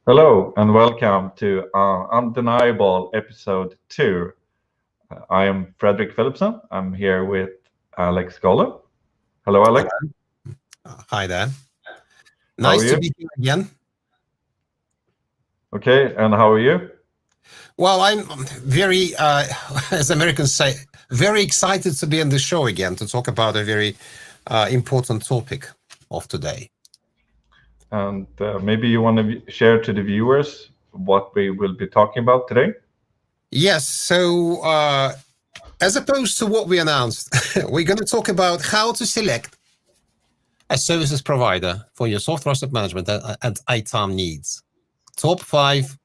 Hello and welcome to Undeniable Episode 2. I am Fredrik Filipsson. I'm here with Alex Golev. Hello, Alex. Hi there. How are Nice you? to be here again. Okay, and how are you? Well, I'm very, as Americans say, very excited to be on the show again to talk about a very important topic of today. And maybe you want to share to the viewers what we will be talking about today? Yes, so as opposed to what we announced, we're going to talk about how to select a services provider for your software asset management and ITAM needs. Top 5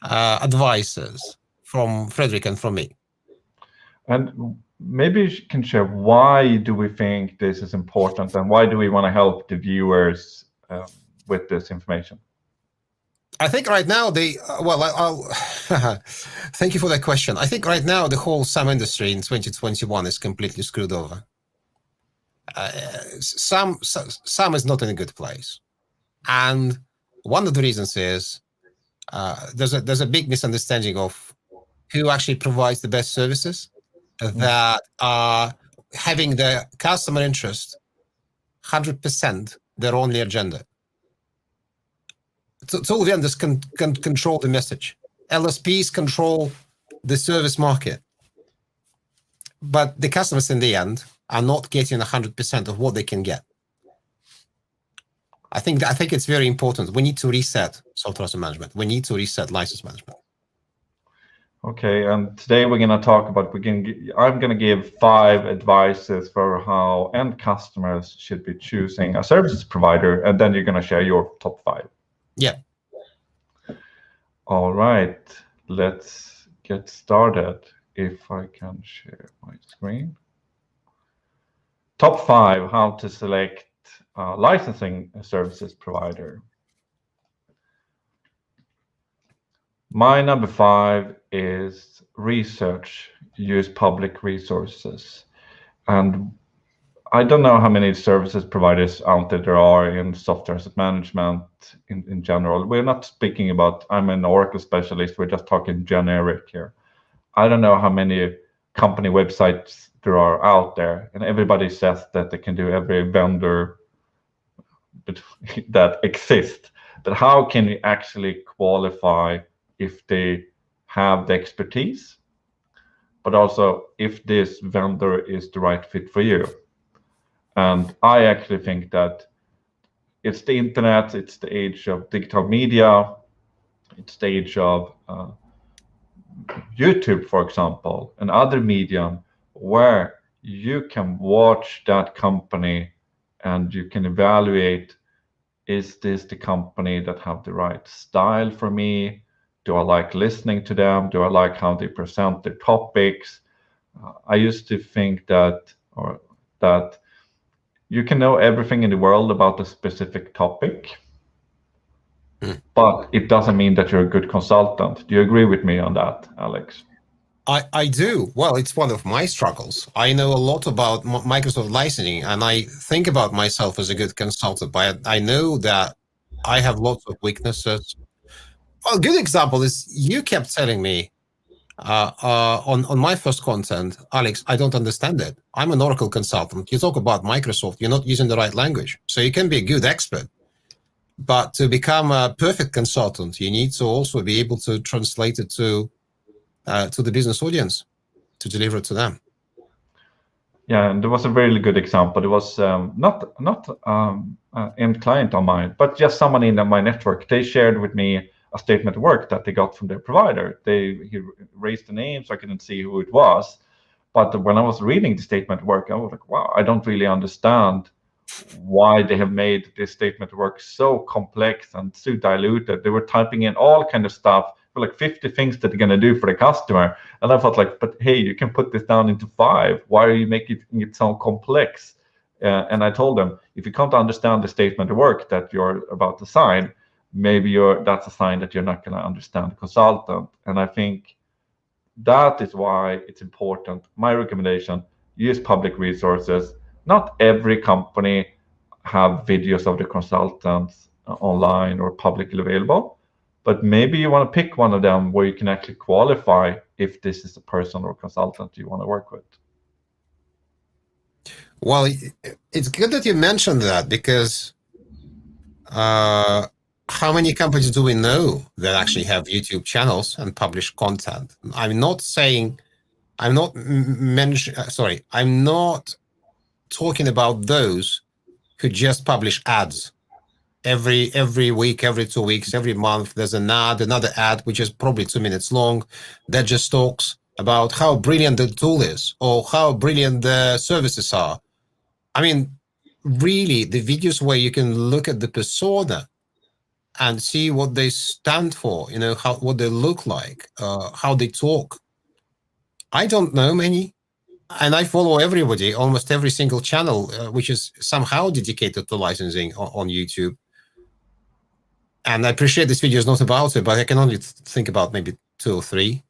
advices from Fredrik and from me. And maybe you can share why do we think this is important and why do we want to help the viewers with this information? I think right now I'll thank you for that question. I think right now the whole SAM industry in 2021 is completely screwed over. SAM is not in a good place, and one of the reasons is there's a big misunderstanding of who actually provides the best services that are having the customer interest 100% their only agenda. Tool vendors can control the message. LSPs control the service market. But the customers in the end are not getting 100% of what they can get. I think it's very important. We need to reset software asset management. We need to reset license management. Okay, and today we're going to talk about, I'm going to give 5 advices for how end customers should be choosing a services provider, and then you're going to share your top 5. Yeah. All right, let's get started. If I can share my screen. Top 5, how to select a licensing services provider. My number 5 is research, use public resources. And I don't know how many services providers out there are in software asset management in general. We're not speaking about, I'm an Oracle specialist, we're just talking generic here. I don't know how many company websites there are out there, and everybody says that they can do every vendor that exists. But how can we actually qualify if they have the expertise, but also if this vendor is the right fit for you? And I actually think that it's the internet, it's the age of digital media, it's the age of YouTube, for example, and other medium where you can watch that company and you can evaluate, is this the company that have the right style for me? Do I like listening to them? Do I like how they present their topics? I used to think that you can know everything in the world about a specific topic, but it doesn't mean that you're a good consultant. Do you agree with me on that, Alex? I do. Well, it's one of my struggles. I know a lot about Microsoft licensing, and I think about myself as a good consultant, but I know that I have lots of weaknesses. Well, a good example is you kept telling me on my first content, Alex, I don't understand it. I'm an Oracle consultant. You talk about Microsoft, you're not using the right language. So you can be a good expert, but to become a perfect consultant, you need to also be able to translate it to the business audience, to deliver it to them. Yeah, and there was a really good example. It was not end client of mine, but just someone in my network. They shared with me a statement of work that they got from their provider. He raised the name, so I couldn't see who it was. But when I was reading the statement of work, I was like, wow, I don't really understand why they have made this statement of work so complex and so diluted. They were typing in all kind of stuff for like 50 things that they're going to do for the customer. And I thought like, but hey, you can put this down into 5. Why are you making it so complex? And I told them, if you can't understand the statement of work that you're about to sign, maybe that's a sign that you're not going to understand the consultant. And I think that is why it's important. My recommendation, use public resources. Not every company have videos of the consultants online or publicly available, But maybe you want to pick one of them where you can actually qualify if this is a person or consultant you want to work with. Well, it's good that you mentioned that, because how many companies do we know that actually have YouTube channels and publish content? I'm not talking about those who just publish ads every week, every 2 weeks, every month. There's another ad, which is probably 2 minutes long, that just talks about how brilliant the tool is or how brilliant the services are. I mean, really, the videos where you can look at the persona and see what they stand for, what they look like, how they talk. I don't know many. And I follow everybody, almost every single channel, which is somehow dedicated to licensing on YouTube. And I appreciate this video is not about it, but I can only think about maybe 2 or 3.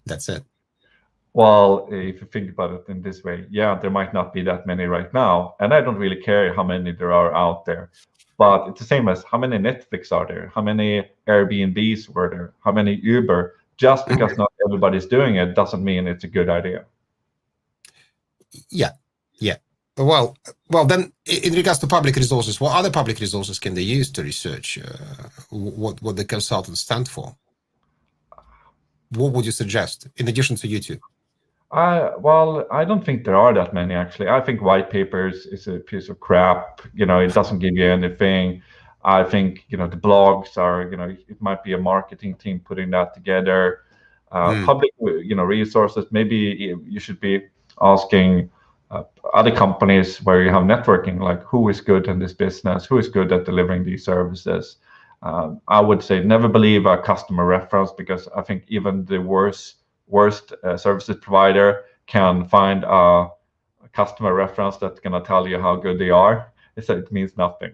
That's it. Well, if you think about it in this way, yeah, there might not be that many right now. And I don't really care how many there are out there. But it's the same as how many Netflix are there? How many Airbnbs were there? How many Uber? Just because not everybody's doing it doesn't mean it's a good idea. Yeah. Well, then in regards to public resources, what other public resources can they use to research what the consultants stand for? What would you suggest in addition to YouTube? Well, I don't think there are that many, actually. I think white papers is a piece of crap. It doesn't give you anything. I think, the blogs are, it might be a marketing team putting that together. Public, resources, maybe you should be asking other companies where you have networking, like who is good in this business, who is good at delivering these services. I would say never believe a customer reference, because I think even the worst services provider can find a customer reference that's going to tell you how good they are. So it means nothing.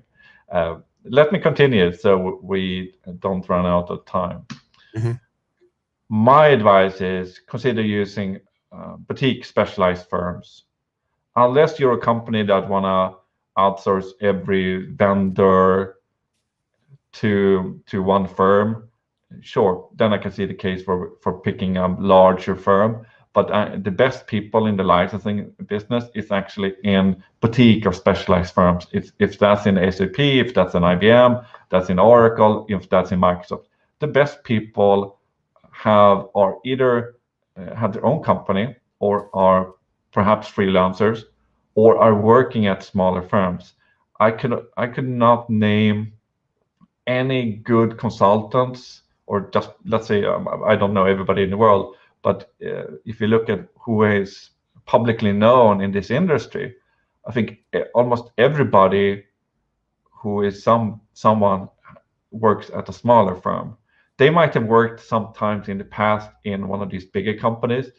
Let me continue so we don't run out of time. My advice is consider using boutique specialized firms. Unless you're a company that want to outsource every vendor to one firm, sure, then I can see the case for picking a larger firm. But the best people in the licensing business is actually in boutique or specialized firms. If that's in SAP, if that's in IBM, that's in Oracle, if that's in Microsoft. The best people are either have their own company, or are perhaps freelancers, or are working at smaller firms. I could not name any good consultants, or just, let's say, I don't know everybody in the world, but if you look at who is publicly known in this industry, I think almost everybody who is someone works at a smaller firm. They might have worked sometimes in the past in one of these bigger companies,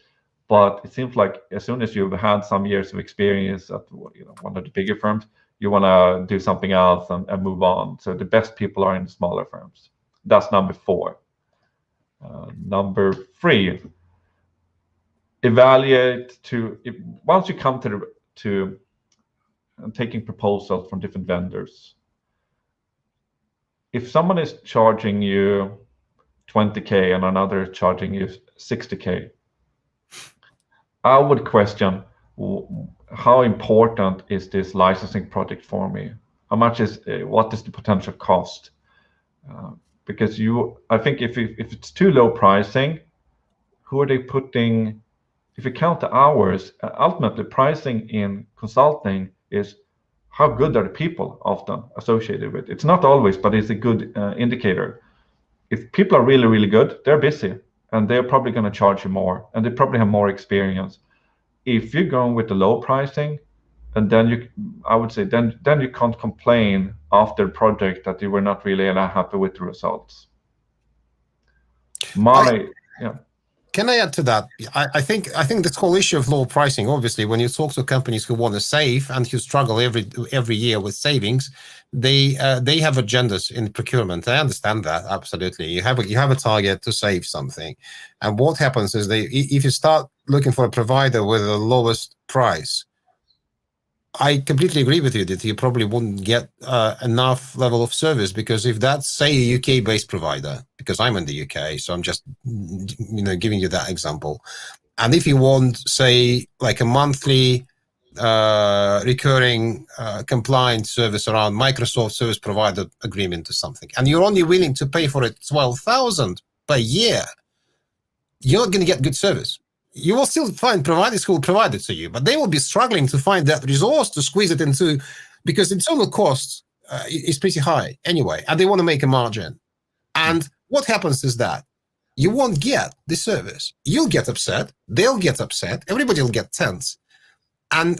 but it seems like as soon as you've had some years of experience at one of the bigger firms, you want to do something else and move on. So the best people are in smaller firms. That's number 4. Number 3, evaluate once you come to taking proposals from different vendors. If someone is charging you 20K and another is charging you 60K, I would question, how important is this licensing project for me? What is the potential cost? Because I think if it's too low pricing, who are they putting? If you count the hours, ultimately pricing in consulting is how good are the people often associated with. It's not always, but it's a good indicator. If people are really, really good, they're busy, and they're probably going to charge you more, and they probably have more experience. If you're going with the low pricing, and then I would say then you can't complain after the project that you were not really happy with the results. Can I add to that? I think this whole issue of low pricing, obviously, when you talk to companies who want to save and who struggle every year with savings, they have agendas in procurement. I understand that, absolutely. You have a target to save something, and what happens is if you start looking for a provider with the lowest price, I completely agree with you that you probably wouldn't get enough level of service, because if that's, say, a UK-based provider, because I'm in the UK, so I'm just giving you that example. And if you want, say, like a monthly recurring compliance service around Microsoft Service Provider Agreement or something, and you're only willing to pay for it 12,000 per year, you're not going to get good service. You will still find providers who will provide it to you, but they will be struggling to find that resource to squeeze it into, because internal costs is pretty high anyway, and they want to make a margin. And what happens is that you won't get the service. You'll get upset. They'll get upset. Everybody will get tense. And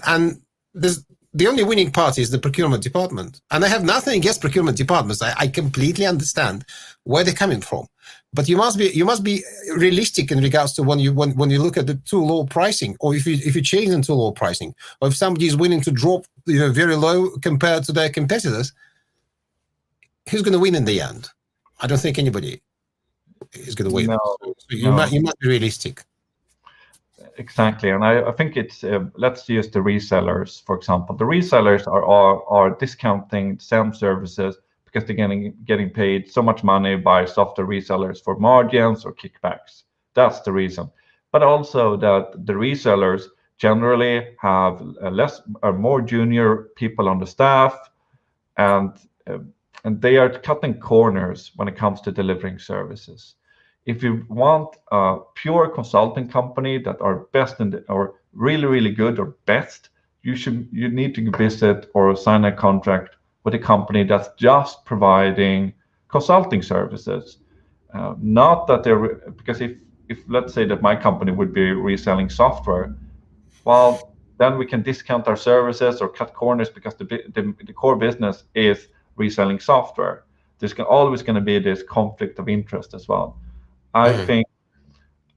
the only winning party is the procurement department. And I have nothing against procurement departments. I completely understand where they're coming from. But you must be realistic in regards to when you look at the too low pricing, or if you change them to low pricing, or if somebody is willing to drop very low compared to their competitors, who's going to win in the end? I don't think anybody is going to win. No, so you must be realistic. Exactly, and I think it's let's use the resellers for example. The resellers are discounting SAM services because they're getting paid so much money by software resellers for margins or kickbacks. That's the reason. But also that the resellers generally have more junior people on the staff, and they are cutting corners when it comes to delivering services. If you want a pure consulting company that are best or really, really good or best, you need to visit or sign a contract with a company that's just providing consulting services. Not that because if let's say that my company would be reselling software, well, then we can discount our services or cut corners because the core business is reselling software. There's always going to be this conflict of interest as well. I think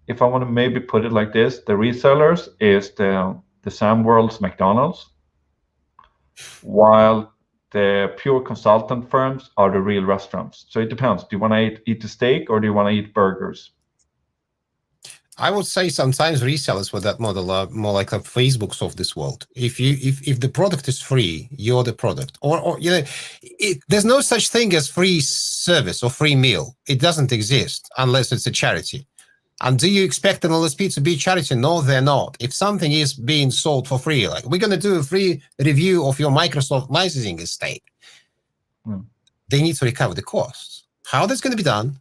if I want to maybe put it like this, the resellers is the Sam World's McDonald's, while the pure consultant firms are the real restaurants. So it depends. Do you want to eat a steak or do you want to eat burgers? I would say sometimes resellers with that model are more like the Facebooks of this world. If the product is free, you're the product. Or there's no such thing as free service or free meal. It doesn't exist unless it's a charity. And do you expect an LSP to be a charity? No, they're not. If something is being sold for free, like we're going to do a free review of your Microsoft licensing estate, they need to recover the costs. How that's going to be done?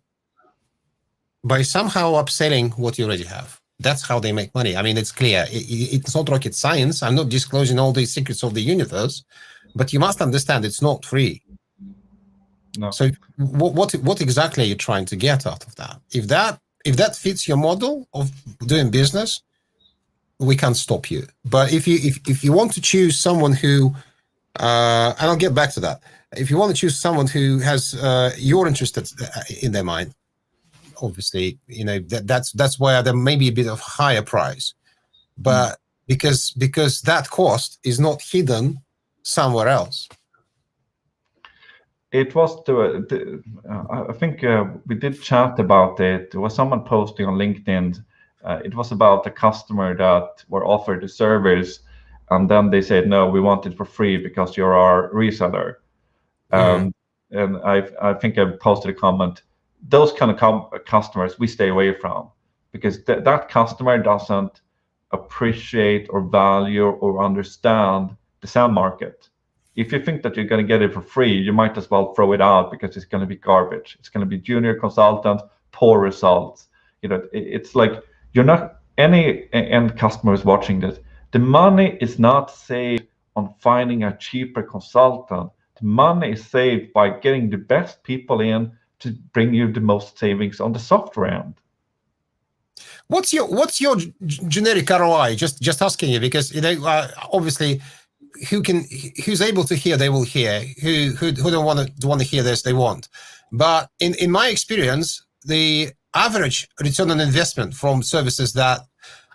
By somehow upselling what you already have. That's how they make money. I mean, it's clear. It's not rocket science. I'm not disclosing all the secrets of the universe, but you must understand it's not free. No. So what exactly are you trying to get out of that? If that fits your model of doing business, we can't stop you. But if you want to choose someone who, and I'll get back to that. If you want to choose someone who has your interest in their mind, obviously, that's where there may be a bit of higher price, but because that cost is not hidden somewhere else. It was I think we did chat about it. There was someone posting on LinkedIn. It was about a customer that were offered the service, and then they said, no, we want it for free because you're our reseller. And I think I posted a comment. Those kind of customers we stay away from, because that customer doesn't appreciate or value or understand the SAM market. If you think that you're going to get it for free, you might as well throw it out because it's going to be garbage. It's going to be junior consultant, poor results. It's like you're not any end customers watching this. The money is not saved on finding a cheaper consultant. The money is saved by getting the best people in to bring you the most savings on the software end. What's your generic ROI? Just asking you, because obviously, who's able to hear, they will hear. Who don't want to hear this, they won't. But in my experience, the average return on investment from services that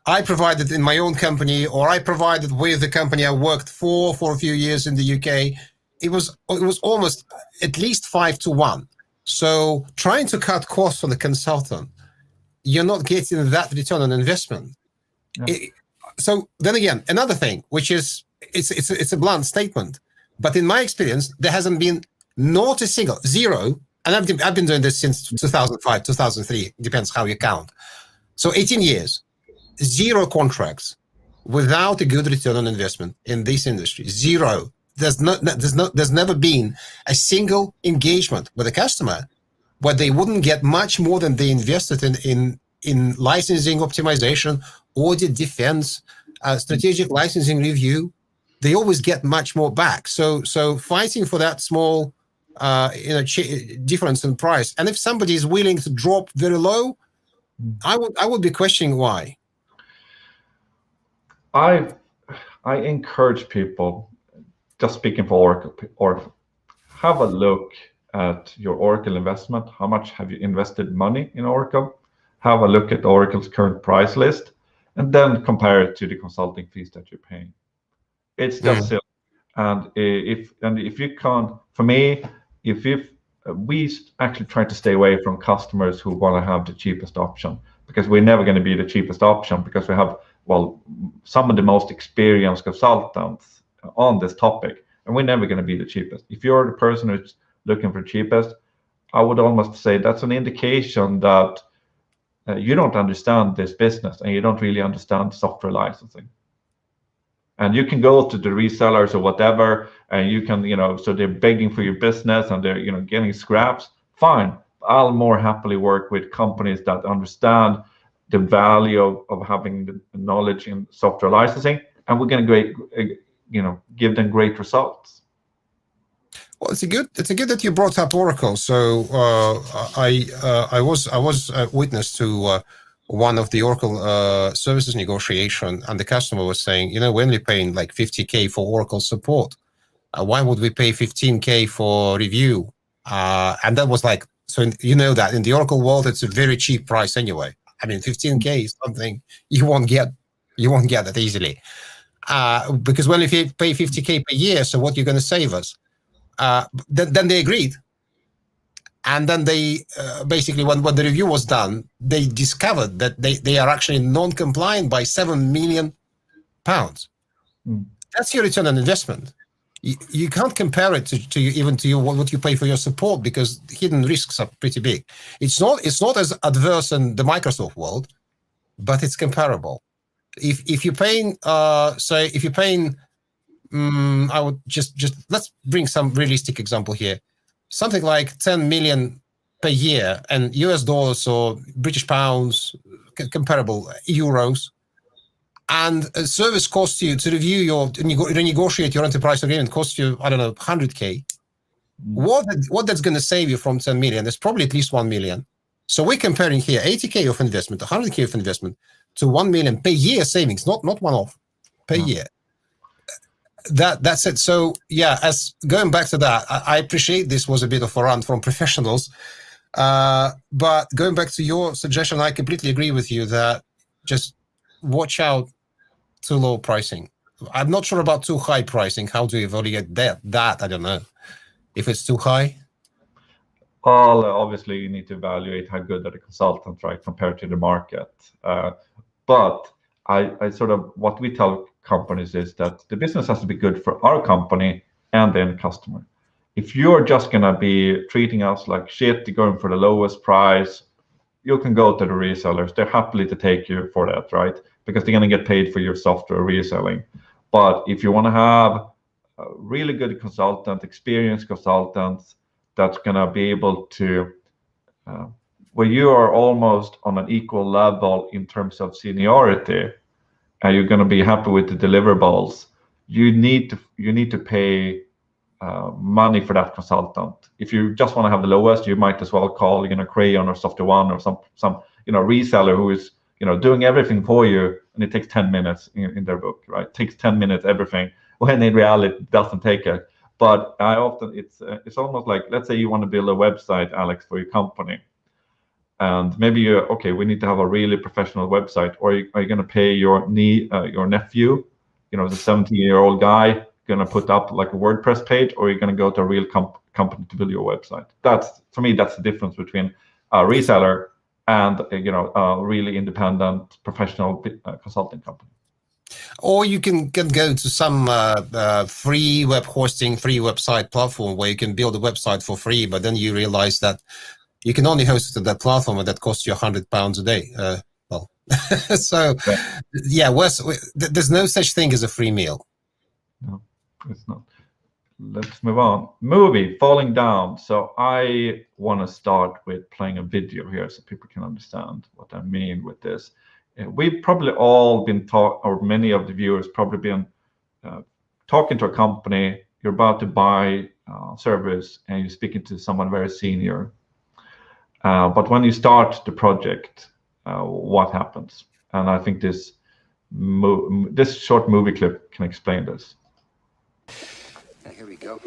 I provided in my own company, or I provided with the company I worked for a few years in the UK, it was almost at least 5-to-1. So trying to cut costs on the consultant, you're not getting that return on investment. Yeah. So then again, another thing, which is it's a blunt statement, but in my experience, there hasn't been not a single, zero, and I've been doing this since 2005, 2003, depends how you count. So 18 years, zero contracts without a good return on investment in this industry. Zero. There's never been a single engagement with a customer where they wouldn't get much more than they invested in licensing optimization, audit, defense, strategic licensing review. They always get much more back. So fighting for that small difference in price, and if somebody is willing to drop very low, I would be questioning why. I encourage people, just speaking for Oracle, or have a look at your Oracle investment. How much have you invested money in Oracle? Have a look at Oracle's current price list, and then compare it to the consulting fees that you're paying. It's just silly. And if you can't, for me, we actually try to stay away from customers who want to have the cheapest option, because we're never going to be the cheapest option, because we have, well, some of the most experienced consultants on this topic, and we're never going to be the cheapest. If you're the person who's looking for cheapest, I would almost say that's an indication that you don't understand this business, and you don't really understand software licensing. And you can go to the resellers or whatever, and you can, so they're begging for your business and they're, getting scraps. Fine. I'll more happily work with companies that understand the value of having the knowledge in software licensing, and we're going to give them great results. Well, it's good that you brought up Oracle. So I was a witness to one of the Oracle services negotiation, and the customer was saying, we're only paying like 50K for Oracle support. Why would we pay 15K for review? And that was like, so that in the Oracle world, it's a very cheap price anyway. I mean, 15K is something you won't get that easily. Because when if you pay 50K per year, so what you're going to save us? Then they agreed. And then they basically, when the review was done, they discovered that they are actually non-compliant by £7 million. That's your return on investment. You can't compare it to what you pay for your support, because hidden risks are pretty big. It's not as adverse in the Microsoft world, but it's comparable. If you're paying, I would just let's bring some realistic example here. Something like 10 million per year, and US dollars or British pounds, comparable euros, and a service costs you to review renegotiate your enterprise agreement costs you, I don't know, 100K. What that's going to save you from 10 million is probably at least 1 million. So we're comparing here 80K of investment, 100K of investment to 1 million per year savings, not one off, per year. That's it. So yeah, as going back to that, I appreciate this was a bit of a rant from professionals, but going back to your suggestion, I completely agree with you that just watch out too low pricing. I'm not sure about too high pricing. How do you evaluate that? I don't know. If it's too high? Well, obviously you need to evaluate how good are the consultants, right, compared to the market. But I sort of, what we tell companies is that the business has to be good for our company and the end customer. If you're just going to be treating us like shit, going for the lowest price, you can go to the resellers. They're happily to take you for that, right? Because they're going to get paid for your software reselling. But if you want to have a really good consultant, experienced consultants, that's going to be able to, where you are almost on an equal level in terms of seniority, and you're going to be happy with the deliverables, you need to pay money for that consultant. If you just want to have the lowest, you might as well call Crayon or Software One or some reseller who is doing everything for you, and it takes 10 minutes in their book, right? It takes 10 minutes everything, when in reality it doesn't take it. But it's almost like, let's say you want to build a website, Alex, for your company. And maybe we need to have a really professional website, or are you going to pay your nephew, the 17-year-old guy, going to put up like a WordPress page, or are you going to go to a real company to build your website? For me, that's the difference between a reseller and a really independent professional consulting company. Or you can go to some free web hosting, free website platform where you can build a website for free, but then you realize that you can only host it at that platform and that costs you £100 a day. Well, so yeah, there's no such thing as a free meal. No, it's not. Let's move on. Movie, Falling Down. So I want to start with playing a video here so people can understand what I mean with this. We've probably all been taught, or many of the viewers probably been talking to a company. You're about to buy service and you're speaking to someone very senior. But when you start the project, what happens? And I think this short movie clip can explain this. Here we go.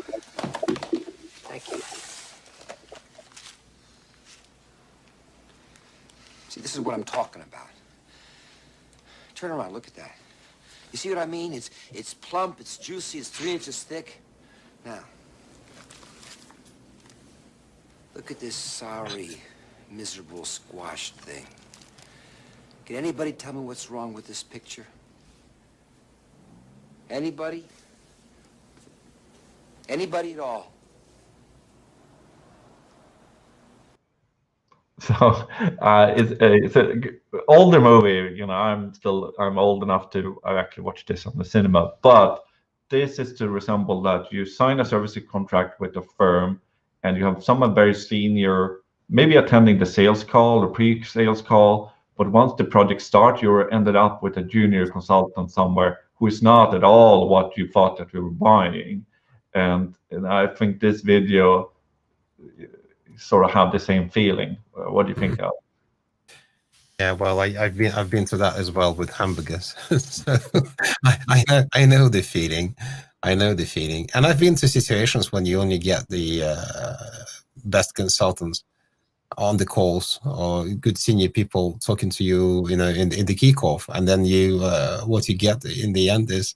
Thank you. See, this is what I'm talking about. Turn around, look at that. You see what I mean? It's plump, it's juicy, it's 3 inches thick. Now, look at this sorry, miserable, squashed thing. Can anybody tell me what's wrong with this picture? Anybody? Anybody at all? So it's an older movie. You know, I'm old enough to actually watch this on the cinema. But this is to resemble that you sign a service contract with a firm, and you have someone very senior, maybe attending the sales call or pre-sales call. But once the project starts, you're ended up with a junior consultant somewhere who is not at all what you thought that you were buying. And I think this video sort of have the same feeling. What do you think, Al? Yeah, well, I've been to that as well with hamburgers. So I know the feeling. I know the feeling, and I've been to situations when you only get the best consultants on the calls or good senior people talking to you, you know, in the kickoff, and then you what you get in the end is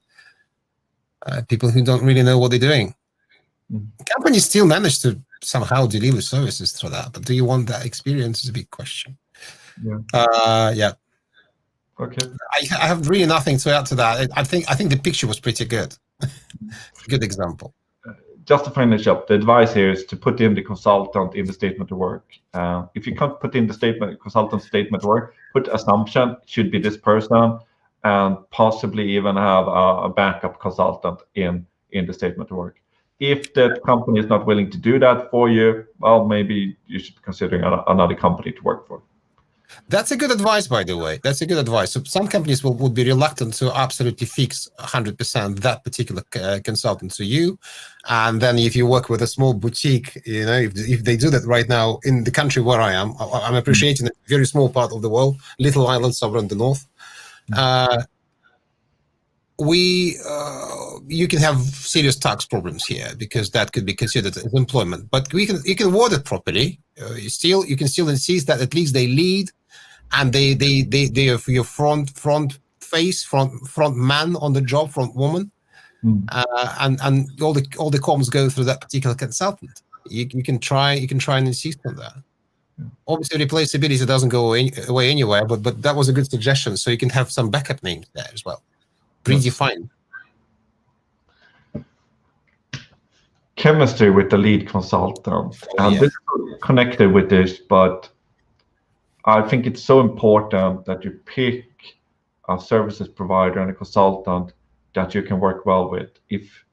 people who don't really know what they're doing. Companies still manage to somehow deliver services through that, but do you want that experience is a big question. Yeah. Okay. I have really nothing to add to that. I think the picture was pretty good. Good example. Just to finish up, the advice here is to put in the consultant in the statement of work. If you can't put in the consultant statement of work, put assumption should be this person, and possibly even have a backup consultant in the statement of work. If that company is not willing to do that for you, well, maybe you should be considering another company to work for. That's a good advice, by the way. That's a good advice. So some companies would be reluctant to absolutely fix 100% that particular consultant to you. And then if you work with a small boutique, you know, if they do that right now in the country where I'm appreciating a very small part of the world, little island somewhere in the north. You can have serious tax problems here because that could be considered as employment. But you can word it properly. You can still insist that at least they lead, and they are your front man on the job, front woman, and all the comms go through that particular consultant. You can try and insist on that. Obviously, replaceability doesn't go away anywhere, but that was a good suggestion. So you can have some backup names there as well. Predefined. Chemistry with the lead consultant. Yeah. This is connected with this, but I think it's so important that you pick a services provider and a consultant that you can work well with. If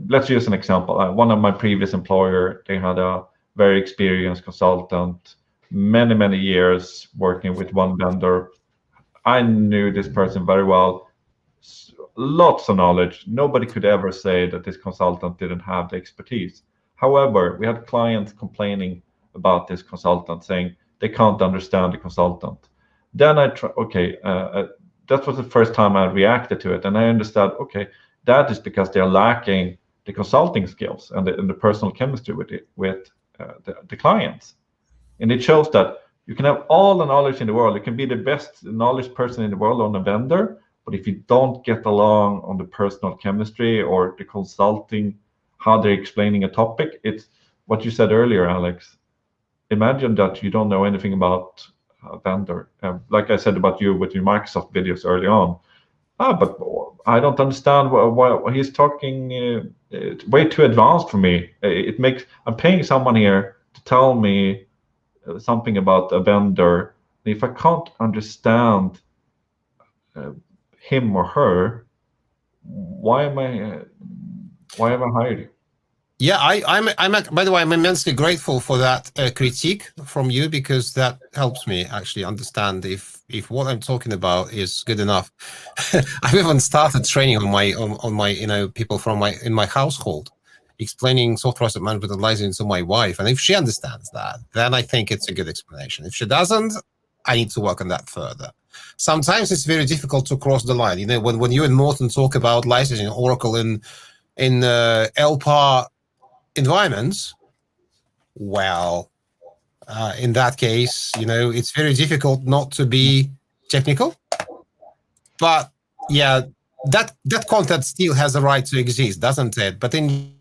let's use an example. One of my previous employer, they had a very experienced consultant, many years working with one vendor. I knew this person very well. Lots of knowledge. Nobody could ever say that this consultant didn't have the expertise. However, we had clients complaining about this consultant, saying they can't understand the consultant. Then that was the first time I reacted to it, and I understood, okay, that is because they're lacking the consulting skills and the personal chemistry with the clients. And it shows that you can have all the knowledge in the world. You can be the best knowledge person in the world on a vendor, but if you don't get along on the personal chemistry or the consulting, how they're explaining a topic, it's what you said earlier, Alex. Imagine that you don't know anything about a vendor. Like I said about you with your Microsoft videos early on, But I don't understand why he's talking. It's way too advanced for me. I'm paying someone here to tell me something about a vendor. If I can't understand him or her, why am I hired you? Yeah, I'm by the way, I'm immensely grateful for that critique from you, because that helps me actually understand if what I'm talking about is good enough. I've even started training on my people from in my household, explaining software asset management and licensing to my wife, and if she understands that, then I think it's a good explanation. If she doesn't, I need to work on that further. Sometimes it's very difficult to cross the line. When you and Morten talk about licensing Oracle in LPAR environments, well, in that case, it's very difficult not to be technical. But yeah, that content still has a right to exist, doesn't it? But in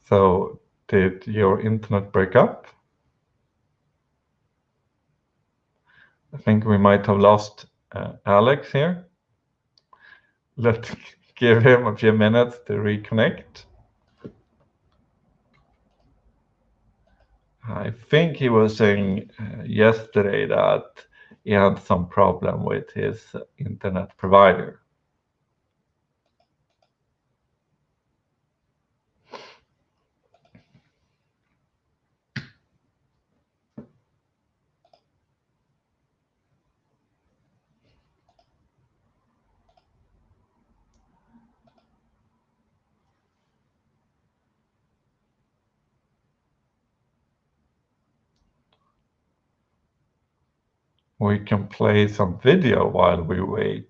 So, did your internet break up? I think we might have lost Alex here. Let's give him a few minutes to reconnect. I think he was saying yesterday that he had some problem with his internet provider. We can play some video while we wait.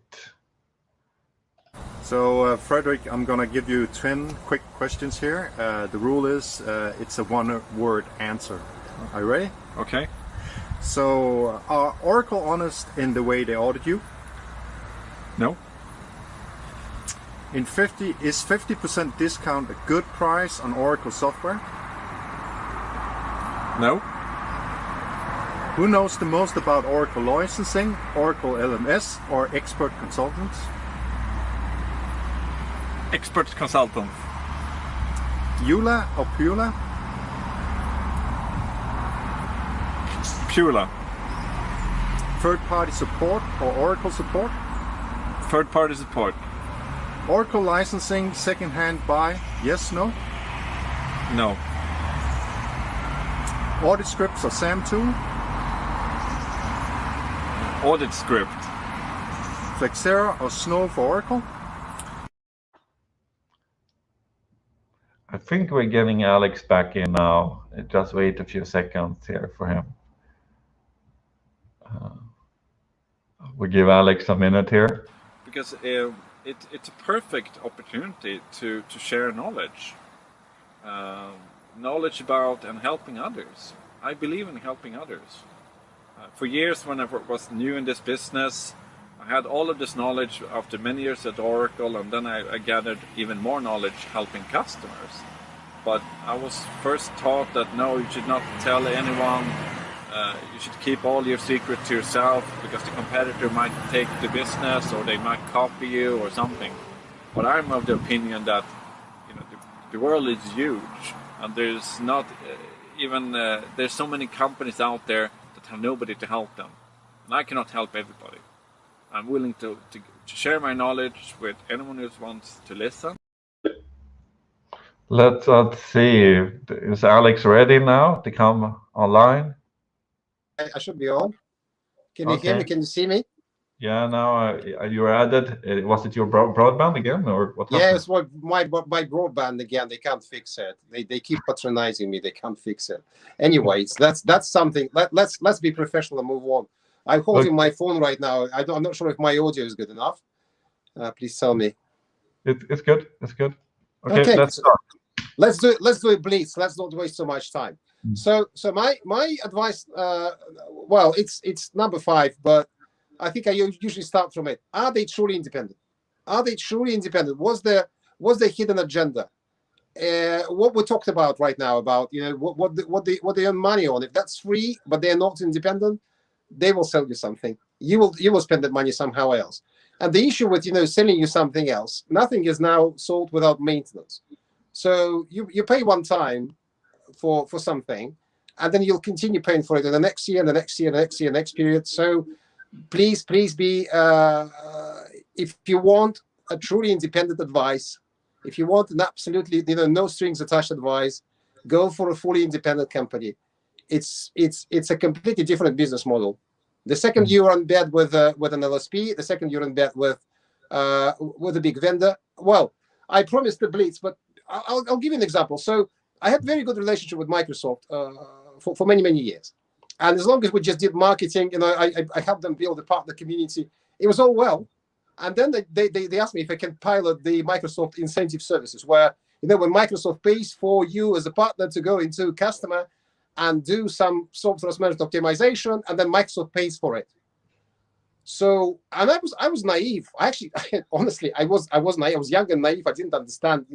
So, Fredrik, I'm going to give you 10 quick questions here. The rule is it's a one-word answer. Are you ready? Okay. So, are Oracle honest in the way they audit you? No. Is 50% discount a good price on Oracle software? No. Who knows the most about Oracle licensing, Oracle LMS, or expert consultants? Expert consultant. EULA or PULA? PULA. Third-party support or Oracle support? Third-party support. Oracle licensing second-hand buy? Yes, no? No. Audit scripts or SAM tool? Audit script. Flexera or Snow for Oracle? I think we're getting Alex back in now. Just wait a few seconds here for him. We give Alex a minute here. Because it's a perfect opportunity to share knowledge. Knowledge about and helping others. I believe in helping others. For years when I was new in this business, I had all of this knowledge after many years at Oracle, and then I gathered even more knowledge helping customers. But I was first taught that no, you should not tell anyone, you should keep all your secrets to yourself because the competitor might take the business or they might copy you or something. But I'm of the opinion that the world is huge, and there's not even there's so many companies out there that have nobody to help them, and I cannot help everybody. I'm willing to share my knowledge with anyone who wants to listen. Let's see. Is Alex ready now to come online? I should be on. Can you hear me? Can you see me? Yeah, now you were added. Was it your broadband again, or what? Yeah, it's my broadband again. They can't fix it. They keep patronizing me. They can't fix it. Anyways, that's something. Let's be professional and move on. I'm holding my phone right now. I'm not sure if my audio is good enough. Please tell me. It's good. It's good. Okay, let's start. Let's do it, please. Let's not waste so much time. So my advice. Well, it's number 5, but I think I usually start from it. Are they truly independent? Are they truly independent? Was there hidden agenda? what we talked about right now about what they earn money on. If that's free, but they're not independent, they will sell you something. You will spend that money somehow else. And the issue with selling you something else, nothing is now sold without maintenance. So you pay one time for something, and then you'll continue paying for it in the next year, and the next year, the next year, next period. So please be if you want a truly independent advice, if you want an absolutely no strings attached advice, go for a fully independent company. It's a completely different business model. The second you're in bed with an LSP, the second you're in bed with a big vendor. Well, I promised the Blitz, but I'll give you an example. So I had very good relationship with Microsoft for many years, and as long as we just did marketing, I helped them build a partner community. It was all well, and then they asked me if I can pilot the Microsoft incentive services, where when Microsoft pays for you as a partner to go into customer and do some software management optimization, and then Microsoft pays for it. So, and I was naive. Honestly, I was naive. I was young and naive. I didn't understand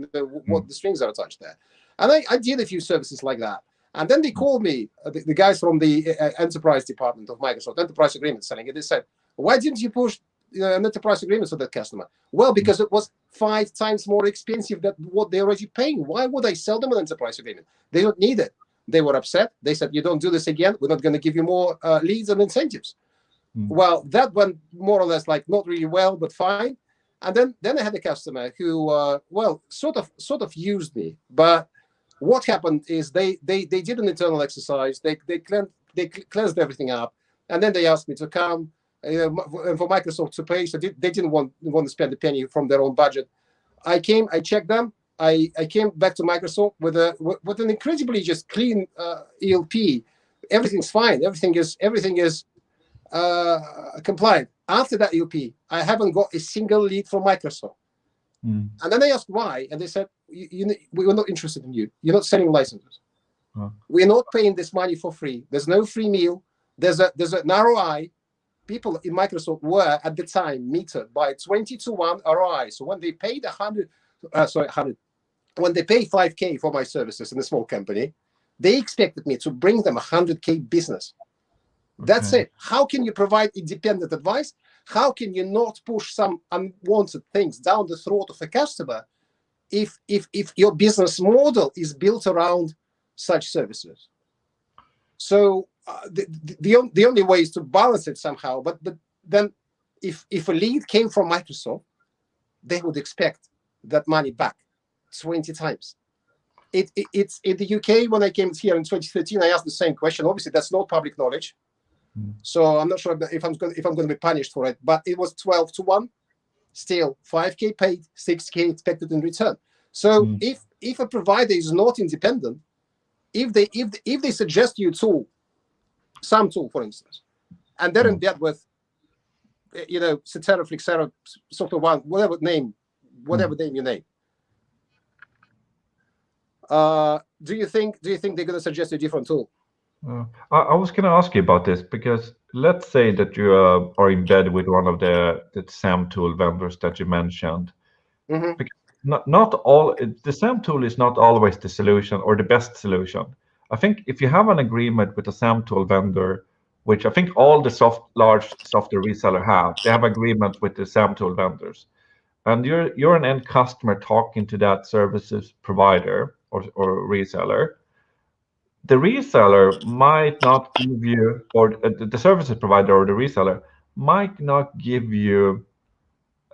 what the strings are attached there. And I did a few services like that. And then they called me, the guys from the enterprise department of Microsoft, enterprise agreement selling it. They said, why didn't you push an enterprise agreement with that customer? Well, because it was 5 times more expensive than what they're already paying. Why would I sell them an enterprise agreement? They don't need it. They were upset. They said, you don't do this again. We're not going to give you more leads and incentives. Well, that went more or less like not really well, but fine. And then I had a customer who, sort of used me. But what happened is they did an internal exercise. They cleansed everything up, and then they asked me to come for Microsoft to pay. So they didn't want to spend a penny from their own budget. I came, I checked them. I came back to Microsoft with an incredibly just clean ELP. Everything's fine. Everything is compliant. After that ELP, I haven't got a single lead from Microsoft. And then I asked why, and they said, we were not interested in you. You're not selling licenses. We're not paying this money for free. There's no free meal. There's an ROI. People in Microsoft were at the time metered by 20-to-1 ROI. So when they paid 100, when they pay 5K for my services in a small company, they expected me to bring them 100K business. That's it. How can you provide independent advice? How can you not push some unwanted things down the throat of a customer if your business model is built around such services? So the only way is to balance it somehow. But then if a lead came from Microsoft, they would expect that money back 20 times. It's in the UK. When I came here in 2013, I asked the same question. Obviously, that's not public knowledge. So I'm not sure if I'm going to be punished for it, but it was 12-to-1. Still 5K paid, 6K expected in return. So if a provider is not independent, if they suggest you some tool, for instance, and they're in bed with Cetera, Flexera, Software One, whatever name you name, do you think they're going to suggest a different tool? I was going to ask you about this, because let's say that you are in bed with one of the SAM tool vendors that you mentioned. Because not all the SAM tool is not always the solution or the best solution. I think if you have an agreement with a SAM tool vendor, which I think all the large software reseller have, they have agreement with the SAM tool vendors, and you're an end customer talking to that services provider or reseller. The reseller might not give you, or the services provider or the reseller might not give you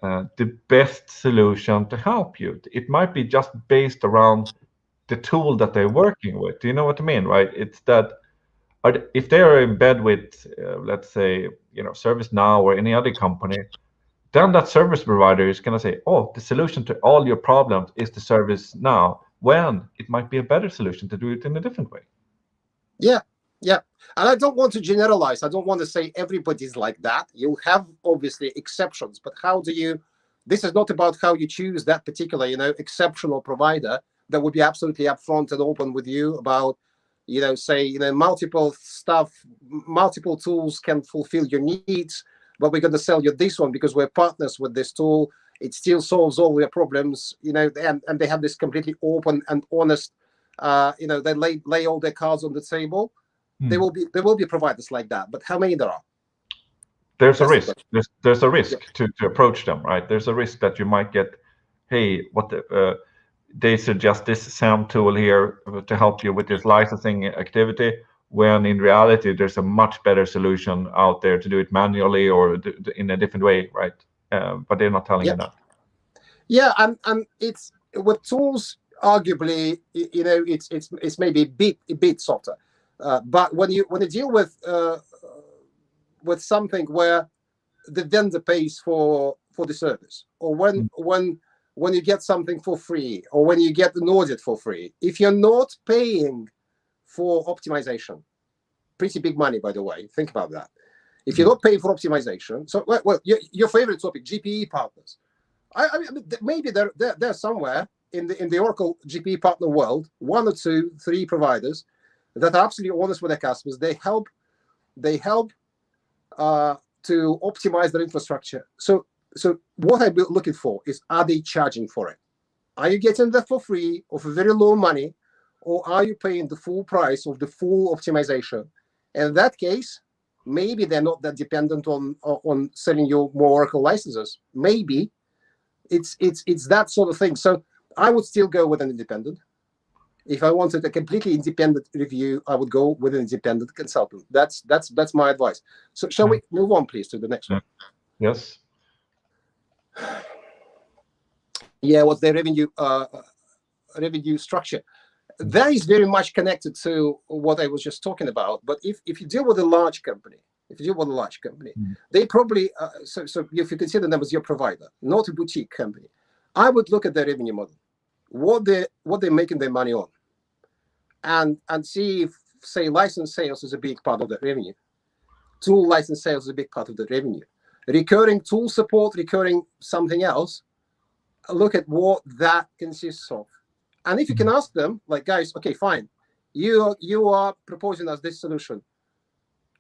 the best solution to help you. It might be just based around the tool that they're working with. Do you know what I mean, right? It's that if they are in bed with, let's say, ServiceNow or any other company, then that service provider is going to say, oh, the solution to all your problems is the ServiceNow, when it might be a better solution to do it in a different way. Yeah. And I don't want to generalize. I don't want to say everybody's like that. You have obviously exceptions, but this is not about how you choose that particular, exceptional provider that would be absolutely upfront and open with you about, multiple tools can fulfill your needs, but we're going to sell you this one because we're partners with this tool. it still solves all their problems, and they have this completely open and honest, they lay all their cards on the table. There will be providers like that, but how many there are? There's a risk. There's a risk to approach them, right? There's a risk that you might get, hey, they suggest this SAM tool here to help you with this licensing activity, when in reality there's a much better solution out there to do it manually or in a different way, right? But they're not telling you that. Yeah, and it's with tools, arguably, it's maybe a bit softer, but when you deal with something where the vendor pays for the service, or when you get something for free, or when you get an audit for free, if you're not paying for optimization, pretty big money, by the way, think about that. If you're not paying for optimization, so your favorite topic, GPE partners. I mean, maybe they're somewhere in the Oracle GPE partner world, 1 or 2, 3 providers that are absolutely honest with their customers. They help to optimize their infrastructure. So what I'm looking for is, are they charging for it? Are you getting that for free or for very low money, or are you paying the full price of the full optimization? In that case, maybe they're not that dependent on selling you more Oracle licenses. Maybe it's that sort of thing. So I would still go with an independent. If I wanted a completely independent review, I would go with an independent consultant. That's my advice. So shall we move on, please, to the next one? Yes. Yeah, what's the revenue structure? That is very much connected to what I was just talking about. But if you deal with a large company, they probably so if you consider them as your provider, not a boutique company, I would look at their revenue model, what they're making their money on, and see if, say, license sales is a big part of that revenue, tool license sales is a big part of the revenue, recurring tool support, recurring something else. Look at what that consists of. And if you can ask them, like, guys, okay, fine, you are proposing us this solution.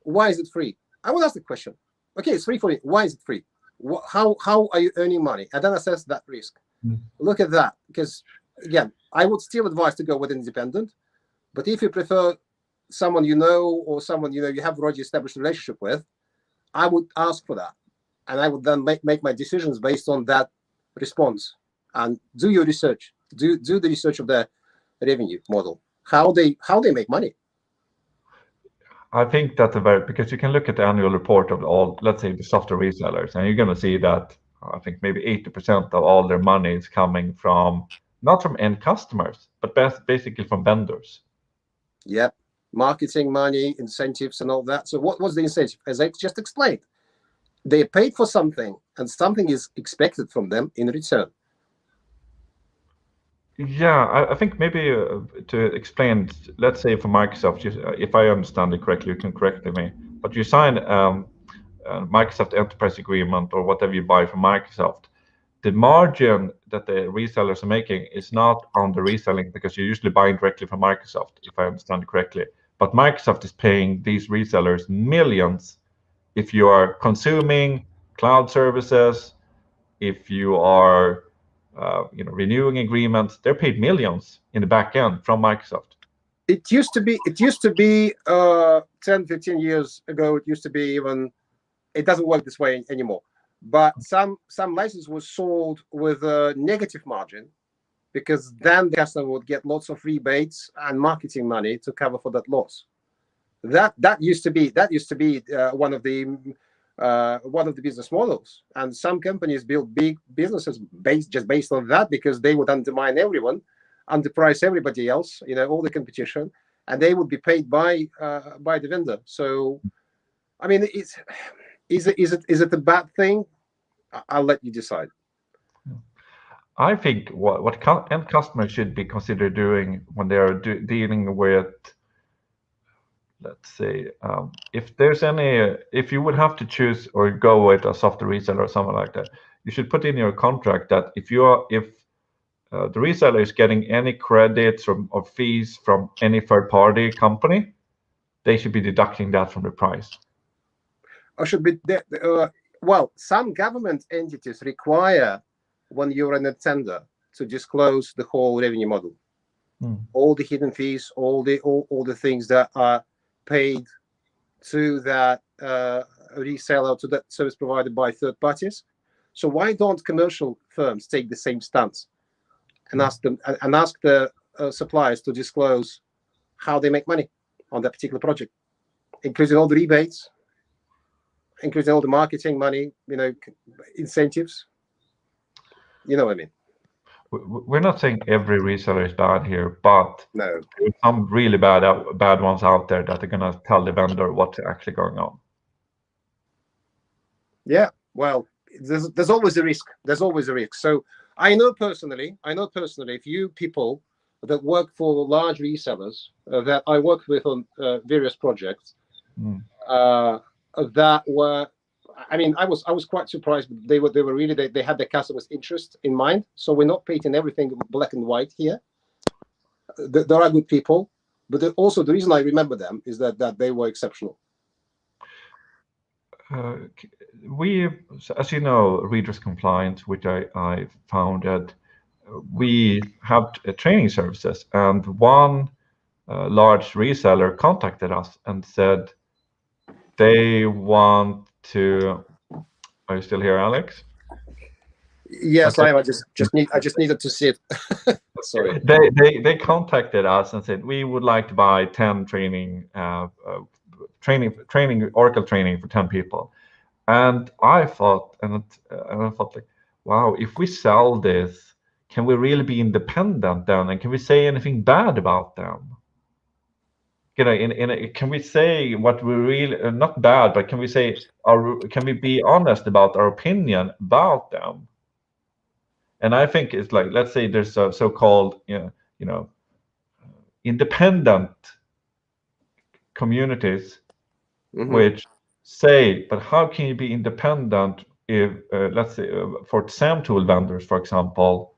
Why is it free? I would ask the question. Okay, it's free for you. Why is it free? How are you earning money? And then assess that risk. Look at that, because again, I would still advise to go with an independent. But if you prefer someone or someone you have already established a relationship with, I would ask for that, and I would then make my decisions based on that response. And do your research. Do the research of their revenue model, how they make money. I think that's because you can look at the annual report of all, let's say, the software resellers, and you're going to see that I think maybe 80% of all their money is coming from, not from end customers, but basically from vendors. Yeah, marketing money, incentives, and all that. So what was the incentive? As I just explained, they paid for something, and something is expected from them in return. Yeah, I think maybe to explain, let's say for Microsoft, if I understand it correctly, you can correct me, but you sign a Microsoft Enterprise Agreement or whatever you buy from Microsoft, the margin that the resellers are making is not on the reselling, because you're usually buying directly from Microsoft, if I understand it correctly. But Microsoft is paying these resellers millions if you are consuming cloud services, if you are renewing agreements. They're paid millions in the back end from Microsoft. It used to be 10, 15 years ago. It used to be even. It doesn't work this way anymore. But some license was sold with a negative margin, because then the customer would get lots of rebates and marketing money to cover for that loss. That used to be one of the business models, and some companies built big businesses based on that, because they would undermine everyone, underprice everybody else, all the competition, and they would be paid by the vendor. So, I mean, is it a bad thing? I'll let you decide. I think what end customers should be considered doing when they are dealing with, let's say, if you would have to choose or go with a software reseller or something like that, you should put in your contract that if the reseller is getting any credits or fees from any third-party company, they should be deducting that from the price. Or should be well, some government entities require when you're in a tender to disclose the whole revenue model, all the hidden fees, all the things that are paid to that reseller, to that service provided by third parties. So why don't commercial firms take the same stance and ask the suppliers to disclose how they make money on that particular project, including all the rebates, including all the marketing money, incentives. You know what I mean? We're not saying every reseller is bad here, but No. there's some really bad ones out there that are going to tell the vendor what's actually going on. Yeah, well, there's always a risk. There's always a risk. So I know personally, if you people that work for large resellers that I worked with on various projects that were, I mean, I was quite surprised. They had their customers' interest in mind. So we're not painting everything black and white here. There are good people, but also the reason I remember them is that they were exceptional. We, as you know, Redress Compliance, which I founded, we have training services, and one large reseller contacted us and said they want to. Are you still here, Alex? Yes, okay. I just needed to see it. Sorry. They contacted us and said we would like to buy 10 Oracle training for 10 people. And I thought, like, wow, if we sell this, can we really be independent then? And can we say anything bad about them? Can we say what we really, not bad, but can we say, can we be honest about our opinion about them? And I think it's like, let's say there's a so-called, independent communities, which say, but how can you be independent if, let's say, for SAM tool vendors, for example,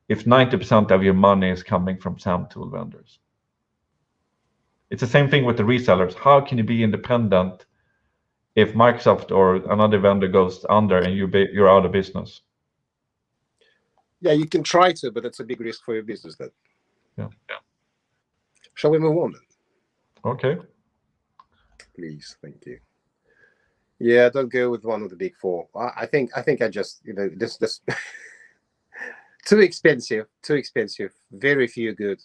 if 90% of your money is coming from SAM tool vendors? It's the same thing with the resellers. How can you be independent if Microsoft or another vendor goes under and you're out of business? Yeah, you can try to, but it's a big risk for your business then. Yeah. Shall we move on then? Okay. Please, thank you. Yeah, don't go with one of the big four. I think I just, this too expensive. Very few good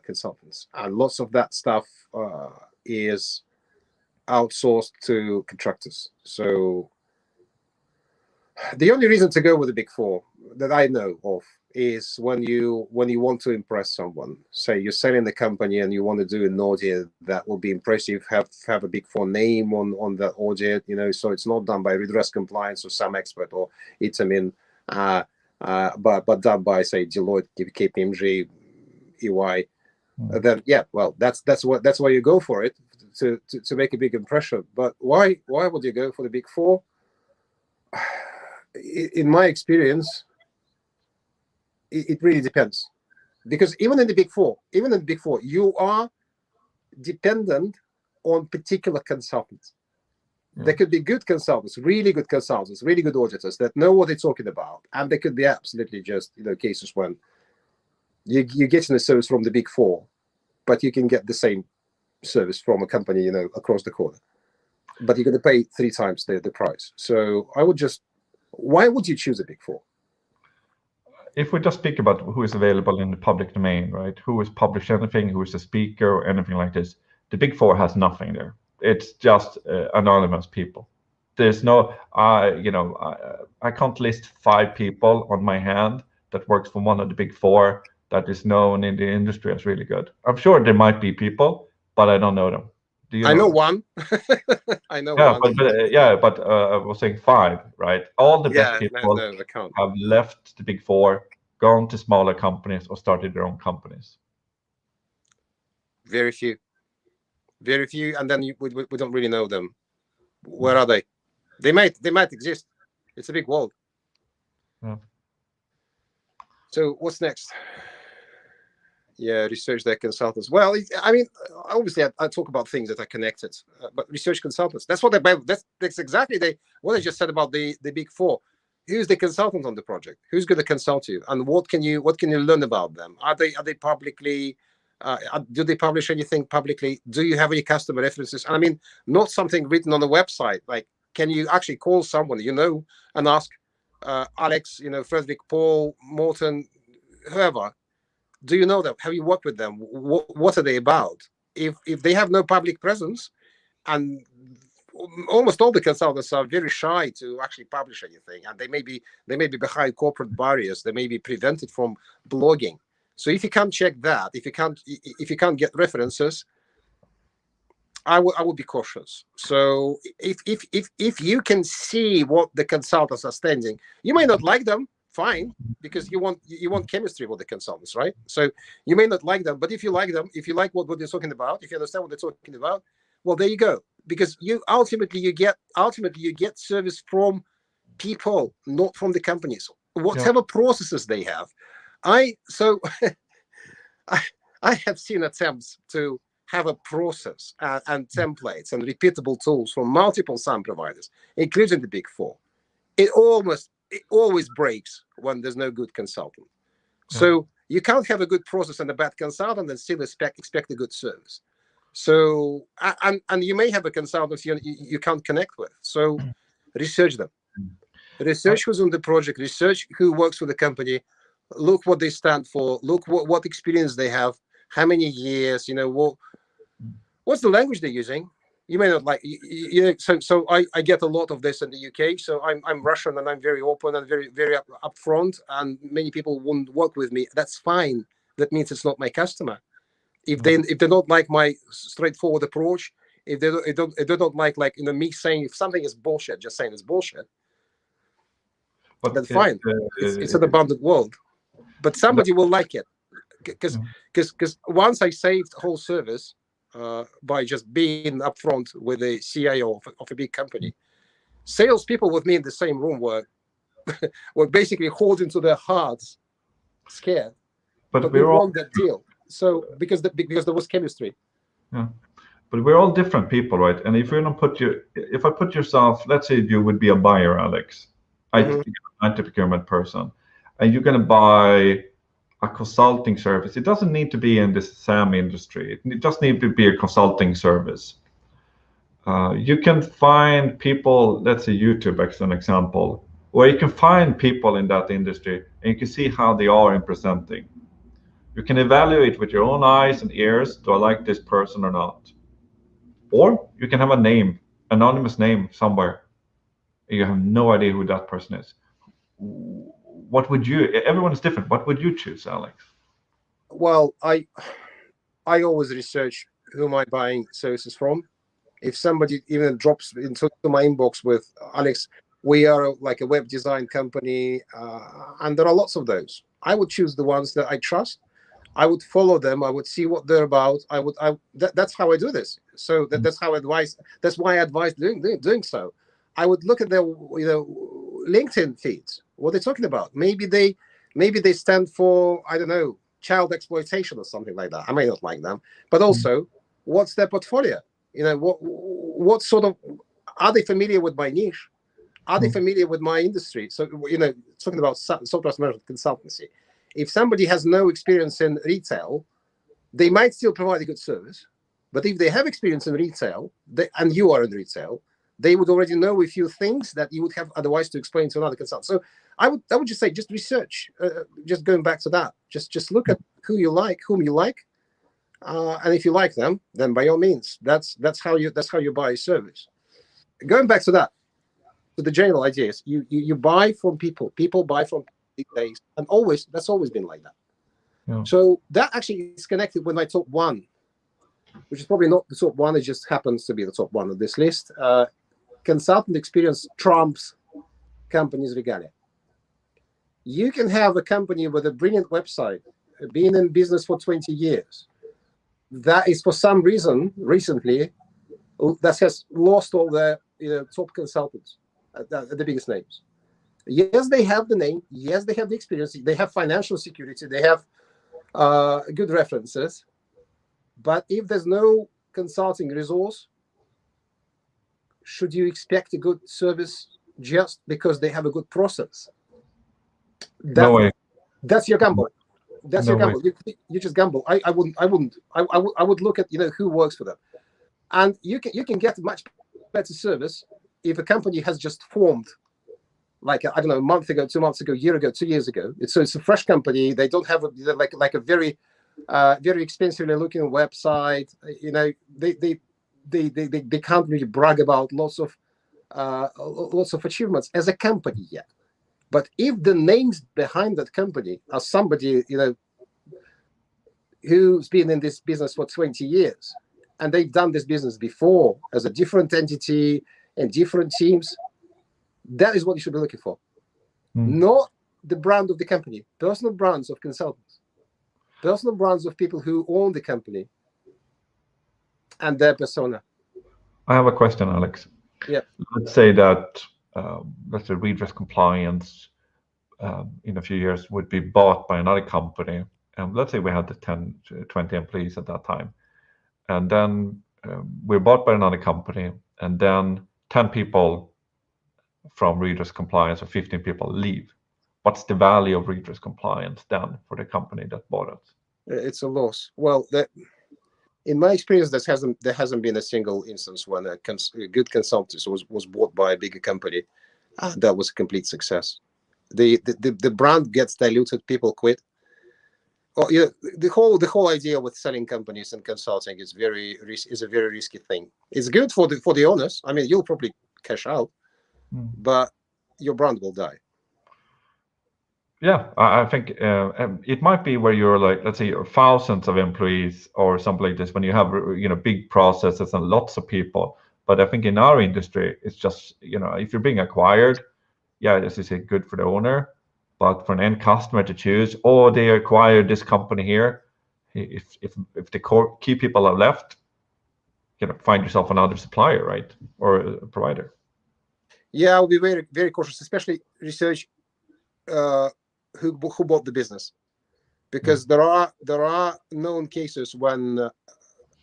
consultants, and lots of that stuff is outsourced to contractors. So the only reason to go with the big four that I know of is when you want to impress someone. Say you're selling the company and you want to do an audit that will be impressive, have a big four name on the audit, so it's not done by Redress Compliance or some expert or Itamin, but done by, say, Deloitte, KPMG, EY. Then that's why you go for it, to make a big impression. But why would you go for the big four? In my experience, it really depends, because even in the big four, you are dependent on particular consultants. There could be good consultants, really good auditors that know what they're talking about, and there could be absolutely just cases when you're getting a service from the big four, but you can get the same service from a company across the corner, but you're going to pay 3 times the price. So why would you choose a big four? If we just speak about who is available in the public domain, right? Who has published anything, who is a speaker or anything like this, the big four has nothing there. It's just anonymous people. There's no, I can't list 5 people on my hand that works for one of the big four that is known in the industry as really good. I'm sure there might be people, but I don't know them. Do you? I know one. I know one. But I was saying 5, right? All the best people have left the big four, gone to smaller companies, or started their own companies. Very few, and then we don't really know them. Where are they? They might exist. It's a big world. Yeah. So what's next? Yeah, research their consultants. Well, I mean, obviously, I talk about things that are connected, but research consultants. That's what that's exactly what I just said about the big four. who's the consultant on the project? Who's going to consult you, and what can you learn about them? Are they publicly? Do they publish anything publicly? Do you have any customer references? And I mean, not something written on a website. Like, can you actually call someone and ask Alex, Frederick, Paul, Morton, whoever? Do you know them? Have you worked with them? What are they about? If they have no public presence, and almost all the consultants are very shy to actually publish anything, and they may be behind corporate barriers. They may be prevented from blogging. So if you can't check that, if you can't get references, I would be cautious. So if you can see what the consultants are standing, you may not like them, fine, because you want chemistry with the consultants, right? So you may not like them, but if you like them, if you like what they're talking about, if you understand what they're talking about, well, there you go. Because you ultimately you get service from people, not from the companies. Whatever processes they have. I have seen attempts to have a process and templates and repeatable tools from multiple SAM providers, including the Big Four. It always breaks when there's no good consultant. So you can't have a good process and a bad consultant and still expect a good service. So and you may have a consultant you can't connect with. So research them. Research who's on the project. Research who works for the company. Look what they stand for. Look what experience they have. How many years? What's the language they're using? You may not like. So I get a lot of this in the UK. So I'm Russian and I'm very open and very very upfront. And many people won't work with me. That's fine. That means it's not my customer. If they don't like my straightforward approach, if they don't like me saying if something is bullshit, just saying it's bullshit. But that's fine. It's an abundant world. But somebody will like it, because once I saved whole service by just being upfront with the CIO of a big company, salespeople with me in the same room were basically holding to their hearts, scared. But we won that deal. So because there was chemistry. Yeah, but we're all different people, right? And if I put yourself, let's say you would be a buyer, Alex, IT procurement person, and you're going to buy a consulting service. It doesn't need to be in the SAM industry. It just needs to be a consulting service. You can find people, let's say YouTube as an example, where you can find people in that industry and you can see how they are in presenting. You can evaluate with your own eyes and ears, do I like this person or not? Or you can have a name, anonymous name somewhere. You have no idea who that person is. What would you, everyone is different. What would you choose, Alex? Well, I always research who am I buying services from. If somebody even drops into my inbox with, Alex, we are like a web design company, and there are lots of those, I would choose the ones that I trust. I would follow them. I would see what they're about. That's how I do this. So that's how I advise. That's why I advise doing so. I would look at their LinkedIn feeds. What they're talking about. Maybe they stand for, I don't know, child exploitation or something like that. I may not like them, but also what's their portfolio? What sort of, are they familiar with my niche? Are they familiar with my industry? So talking about software management consultancy. If somebody has no experience in retail, they might still provide a good service. But if they have experience in retail, and you are in retail, they would already know a few things that you would have otherwise to explain to another consultant. So I would just say, just research. Just going back to that, just look at whom you like, and if you like them, then by all means, that's how you buy a service. Going back to that, to the general ideas, you buy from people. People buy from these days, and that's always been like that. Yeah. So that actually is connected with my top one, which is probably not the top one. It just happens to be the top one of this list. Consultant experience trumps company's regalia. You can have a company with a brilliant website, been in business for 20 years. That is for some reason recently that has lost all their top consultants, the biggest names. Yes, they have the name. Yes, they have the experience. They have financial security. They have good references. But if there's no consulting resource, should you expect a good service just because they have a good process. No way. That's your gamble. That's No your gamble. You just gamble. I wouldn't. I would look at who works for them, and you can get much better service if a company has just formed, like I don't know, a month ago, 2 months ago, a year ago, 2 years ago. It's a fresh company. They don't have a very very expensively looking website. They can't really brag about lots of achievements as a company yet. But if the names behind that company are somebody who's been in this business for 20 years, and they've done this business before as a different entity and different teams, that is what you should be looking for. Not the brand of the company, personal brands of consultants, personal brands of people who own the company and their persona. I have a question, Alex. Yeah. Let's say that let's say Redress Compliance in a few years would be bought by another company. And let's say we had the 10 to 20 employees at that time. And then we're bought by another company, and then 10 people from Redress Compliance or 15 people leave. What's the value of Redress Compliance then for the company that bought it? It's a loss. Well, in my experience, there hasn't been a single instance when a good consultant was bought by a bigger company. That was a complete success. The brand gets diluted, people quit. Well, the whole idea with selling companies and consulting is a very risky thing. It's good for the owners. I mean, you'll probably cash out, but your brand will die. Yeah, I think it might be where you're like, let's say, you're thousands of employees or something like this, when you have big processes and lots of people. But I think in our industry, it's just if you're being acquired, yeah, as you say, good for the owner. But for an end customer to choose, they acquired this company here. If the core key people are left, find yourself another supplier, right, or a provider. Yeah, I'll be very, very cautious, especially research who bought the business, because there are known cases when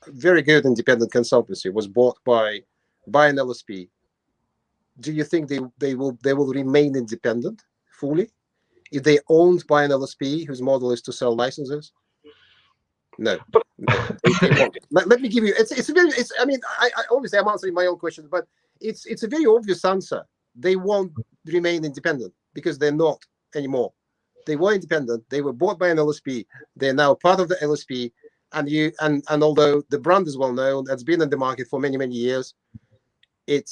very good independent consultancy was bought by an LSP. Do you think they will remain independent fully if they owned by an LSP whose model is to sell licenses? No, they won't. Let me give you. I mean, I obviously I'm answering my own question, but it's a very obvious answer. They won't remain independent because they're not anymore. They were independent. They were bought by an LSP. They're now part of the LSP, and although the brand is well known, it's been in the market for many years, it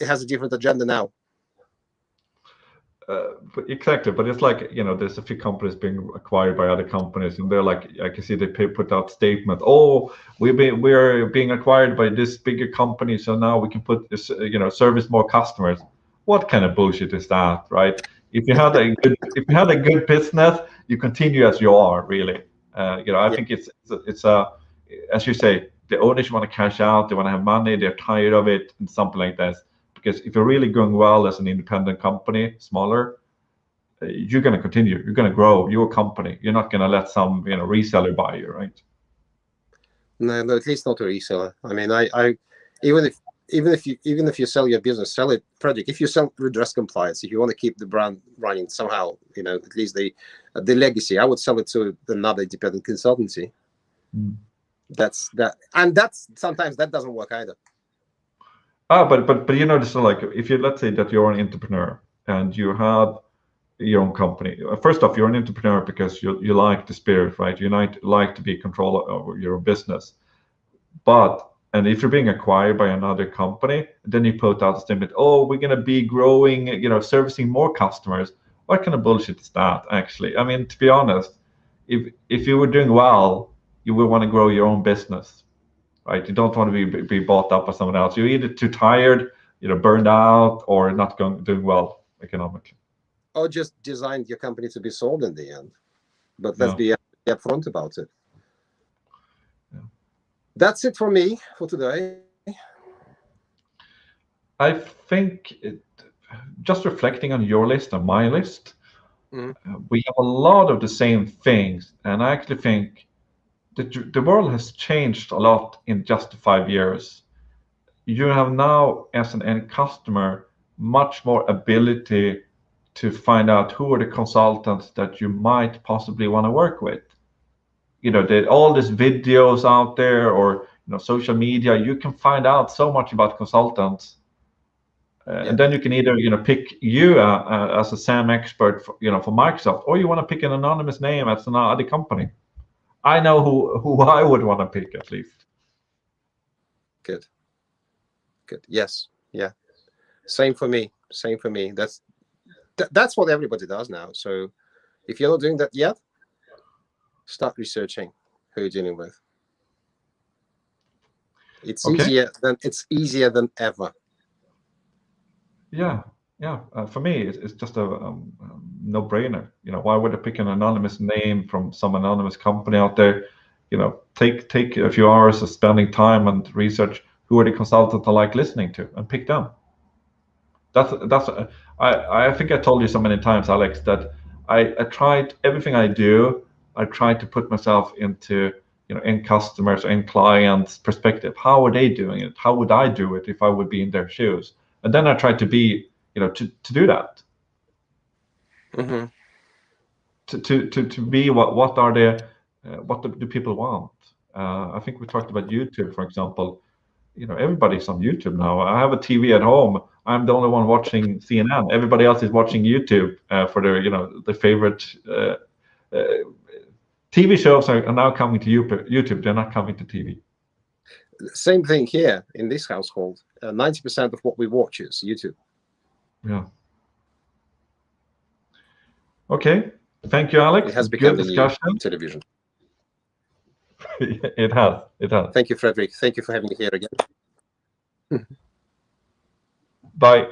has a different agenda now. Exactly, but it's like there's a few companies being acquired by other companies, and they're like, I can see they put out statement, we're being acquired by this bigger company, so now we can put this service more customers. What kind of bullshit is that, right? If you had a good business, you continue as you are, really. I think it's as you say, the owners want to cash out, they want to have money, they're tired of it, and something like that. Because if you're really going well as an independent company, smaller, you're going to continue. You're going to grow your company. You're not going to let some reseller buy you, right? No, at least not a reseller. I mean, I even if you sell your business, sell it, Fredrik. If you sell Redress Compliance, if you want to keep the brand running somehow, at least the legacy, I would sell it to another independent consultancy. That's sometimes that doesn't work either. But this is like, if let's say that you're an entrepreneur and you have your own company. First off, you're an entrepreneur because you like the spirit, right? You like to be in control over your business. And if you're being acquired by another company, then you put out a statement, we're going to be growing, servicing more customers. What kind of bullshit is that, actually? I mean, to be honest, if you were doing well, you would want to grow your own business, right? You don't want to be bought up by someone else. You're either too tired, burned out, or not doing well economically. Or just designed your company to be sold in the end. But let's be upfront about it. Yeah. That's it for me for today. I think just reflecting on your list and my list, we have a lot of the same things. And I actually think the world has changed a lot in just 5 years. You have now, as an end customer, much more ability to find out who are the consultants that you might possibly want to work with. You know, all these videos out there, or social media, you can find out so much about consultants. And then you can either pick you as a SAM expert for, for Microsoft, or you want to pick an anonymous name as another company. I know who I would want to pick, at least. Good. Yes. Yeah. Same for me. That's what everybody does now. So if you're not doing that yet, start researching who you're dealing with. It's easier than ever. Yeah. For me, it's just a no-brainer. Why would I pick an anonymous name from some anonymous company out there? Take a few hours of spending time and research who are the consultants I like listening to, and pick them. I think I told you so many times, Alex, that I tried everything I do. I tried to put myself into end customers, end clients' perspective. How are they doing it? How would I do it if I would be in their shoes? And then I tried to be, to do that. Mm-hmm. To be what are the what do people want? I think we talked about YouTube, for example. Everybody's on YouTube now. I have a TV at home. I'm the only one watching CNN. Everybody else is watching YouTube for their their favorite TV shows are now coming to YouTube. They're not coming to TV. Same thing here in this household. 90% of what we watch is YouTube. Yeah. Okay. Thank you, Alex. It has become good the discussion. new television. It has. Thank you, Fredrik. Thank you for having me here again. Bye.